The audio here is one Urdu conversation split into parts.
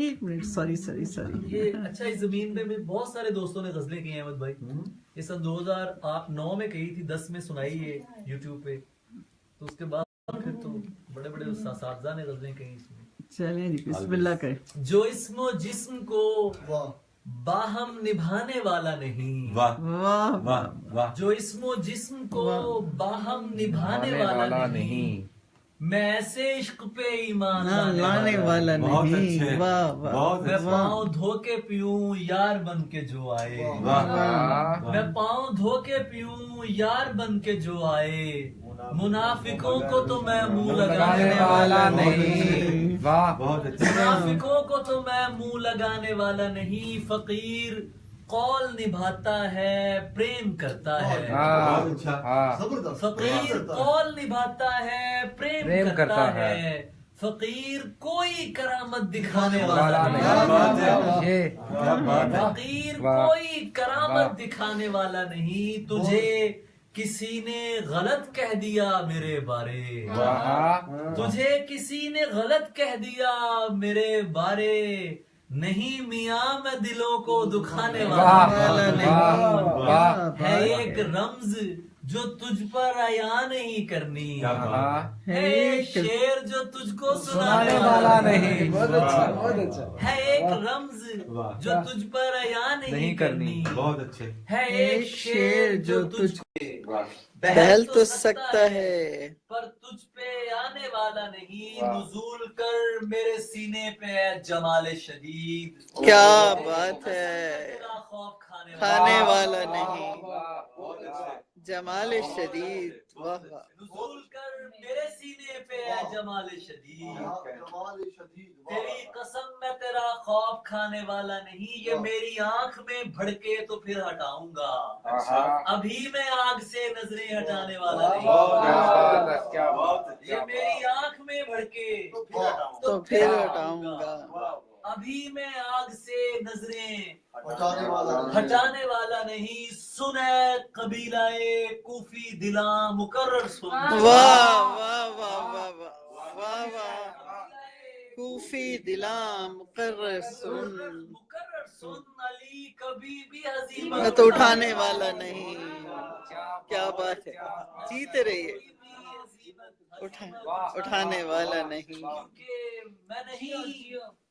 ایک منٹ سوری یہ اچھا اس زمین پہ بھی بہت سارے دوستوں نے غزلیں کی ہیں احمد بھائی. یہ سن 2009 میں کہی تھی, 10 میں سنائی ہے یوٹیوب پہ, تو اس کے بعد پھر تو بڑے بڑے اساتذہ نے غزلیں کہیں اس میں. چلیں جی بسم اللہ کریں. جو اسم و جسم کو باہم نبھانے والا نہیں, واہ واہ واہ واہ. جو اسم و جسم کو باہم نبھانے والا نہیں, میں ایسے عشق پہ ایمان لانے والا بہت نہیں. اچھے, واہ واہ. بہت میں اچھے. پاؤں دھو کے پیوں یار بن کے جو آئے, میں پاؤں دھو کے پیوں یار بن کے جو آئے, منافقوں کو تو میں منہ لگانے والا نہیں, واہ بہت اچھے. منافقوں کو تو میں منہ لگانے والا نہیں, فقیر قول نبھاتا ہے پریم کرتا ہے, بہت اچھا. فقیر قول نبھاتا ہے پریم کرتا ہے, فقیر کوئی کرامت دکھانے والا نہیں, فقیر کوئی کرامت دکھانے والا نہیں, تجھے کسی نے غلط کہہ دیا میرے بارے, تجھے کسی نے غلط کہہ دیا میرے بارے, نہیں میاں میں دلوں کو دکھانے والا نہیں, ہے ایک رمز جو تجھ پر عیاں نہیں کرنی, ہے ایک شعر جو تجھ کو سنانے والا نہیں, ہے ایک رمز جو تجھ پر عیاں نہیں کرنی, بہت اچھے. ہے ایک شعر جو تجھ کو بہل تو سکتا ہے پر تجھ پہ آنے والا نہیں, نزول کر میرے سینے پہ ہے جمال شدید, کیا بات ہے, تیرا خوف کھانے والا نہیں, جمال شدید. واہ واہ. نزول کر میرے سینے پہ ہے جمال شدید, تیری قسم میں تیرا خوف کھانے والا نہیں, یہ میری آنکھ میں بھڑکے تو پھر ہٹاؤں گا, ابھی میں آگ سے نظریں ہٹانے والا نہیں, یہ میری آنکھ میں بھڑکے تو پھر ہٹاؤں گا, ابھی میں آگ سے نظریں ہٹانے والا نہیں, سنے قبیلہ کوفی دلاں مقرر سن, واہ واہ واہ واہ واہ واہ واہ. کوفی دلاں مقرر سن, مقرر سن, علی کبھی بھی ہزیمت میں تو اٹھانے والا نہیں. کیا بات ہے, جیتے رہیے, اٹھانے والا نہیں.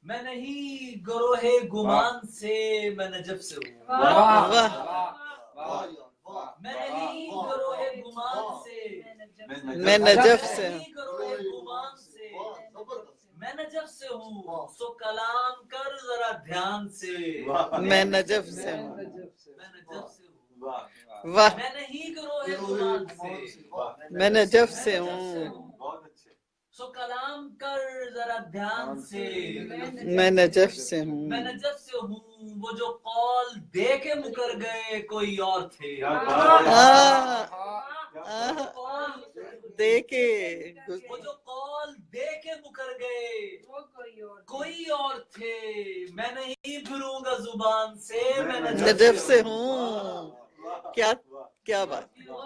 میں نہیں گروہ گمان سے, میں نجف سے ہوں, واہ. میں نہیں گروہ گمان سے, میں نجف سے ہوں, گروہ گمان سے, میں نجف سے ہوں, سو کلام کر ذرا دھیان سے, میں نجف سے ہوں. میں نجف سے ہوں, واہ. میں نہیں گروہ گمان سے, میں نجف سے ہوں, سو کلام کر ذرا دھیان سے, میں نجف سے ہوں. میں نجف سے ہوں, وہ جو قول دے کے مکر گئے کوئی اور تھے, دیکھے وہ جو قول دے کے مکر گئے کوئی اور تھے, میں نہیں پھروں گا زبان سے, میں نجف سے ہوں. کیا بات,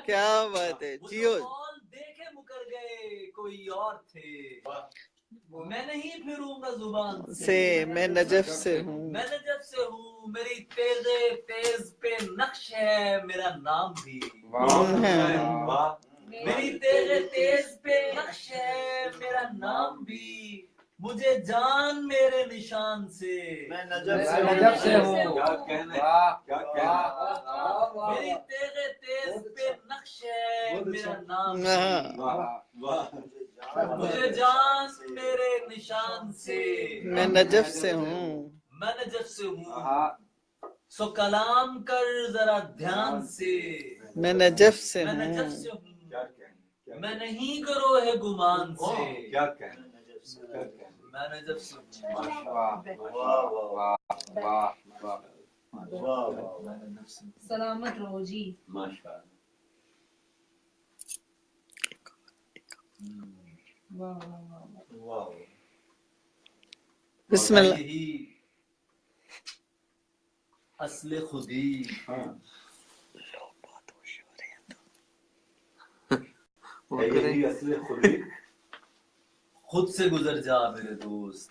کیا بات ہے, جیو. قول دے کے مکر گئے کوئی اور تھے, میں نہیں پھروں گا زبان سے, میں نجف سے ہوں. میں نجف سے ہوں, میری تیز پہ نقش ہے میرا نام بھی, میری تیز پہ نقش ہے میرا نام بھی, مجھے جان میرے نشان سے, میں نجف سے ہوں. میری تیز پہ نقش ہے میرا نام بھی, مجھے جان میرے نشان سے, میں نجف سے ہوں. میں نجف سے ہوں, سو کلام کر ذرا دھیان سے, میں نجف سے میں ہوں. نجف سے ہوں, میں نہیں گروہ گمان سے, میں نجف سے ہوں. سلامت رہو جی. بسم اللہ. یہی اصل خودی, یہی اصل خودی, خود سے گزر جا میرے دوست,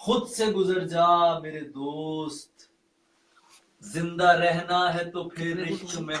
خود سے گزر جا میرے دوست زندہ رہنا ہے تو پھر عشق میں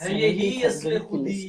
ہے یہی اصل خودی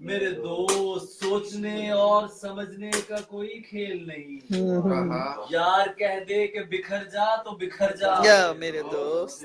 میرے دوست سوچنے اور سمجھنے کا کوئی کھیل نہیں یار کہہ دے کہ بکھر جا تو بکھر جا یا میرے دوست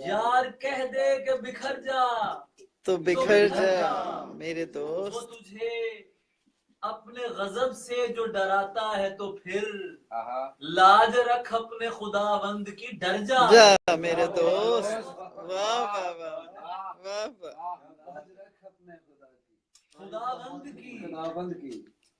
یار کہہ دے کہ بکھر جا تو بکھر جا میرے وہ دوست تجھے اپنے غضب سے جو ڈراتا ہے تو پھر لاج رکھ اپنے خداوند کی ڈر جا جا میرے دوست واہ واہ واہ واہ واہ خداوند کی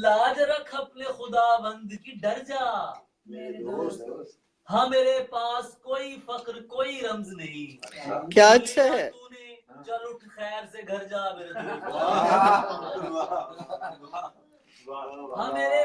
لاج رکھ اپنے خداوند کی ڈر جا ہاں میرے پاس کوئی فخر کوئی رمز نہیں کیا اچھا ہے تو نے چل اٹھ خیر سے گھر جا میرے دوست ہاں میرے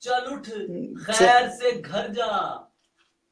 چل اٹھ خیر سے گھر جا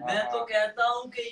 میں تو کہتا ہوں کہ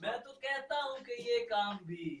میں تو کہتا ہوں کہ یہ کام بھی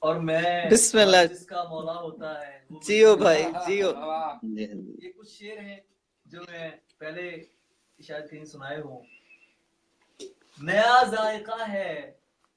اور میں بسم اللہ جس کا مولا ہوتا ہے وہ جیو بھائی جیو یہ کچھ شعر ہیں جو میں پہلے شاید کہیں سنائے ہوں نیا ذائقہ ہے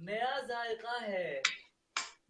نیا ذائقہ ہے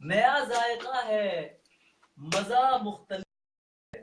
نیا ذائقہ ہے مزہ مختلف ہے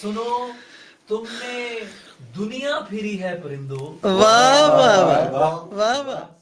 سنو تم نے دنیا پھری ہے پرندوں واہ واہ واہ واہ واہ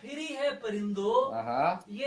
پھری ہے پرندوں یہ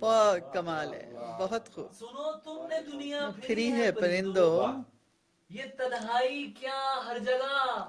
بہت کمال ہے بہت خوب سنو تم نے دنیا پھری ہے پرندوں یہ تنہائی کیا ہر جگہ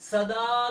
صدا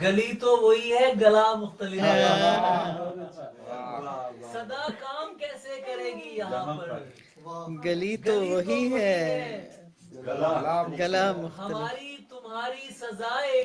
گلی تو وہی ہے گلا مختلف ہے صدا کام کیسے کرے گی یہاں پر گلی تو وہی ہے گلا مختلف ہماری تمہاری سزائے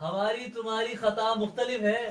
ہماری تمہاری خطا مختلف ہے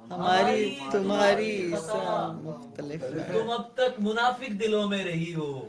ہماری تمہاری مختلف ہے تم اب تک منافق دلوں میں رہی ہو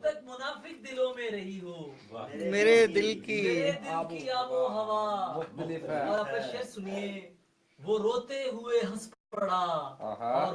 تک منافق دلوں میں رہی ہو میرے دل کی میرے دل کی آب و ہوا اور اپنا شعر سنیے وہ روتے ہوئے ہنس پڑا اور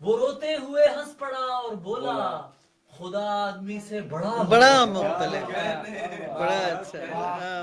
وہ روتے ہوئے ہنس پڑا اور بولا خدا آدمی سے بڑا مختلف ہے بڑا اچھا ہے ہاں،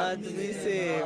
آدمی سے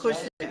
خوش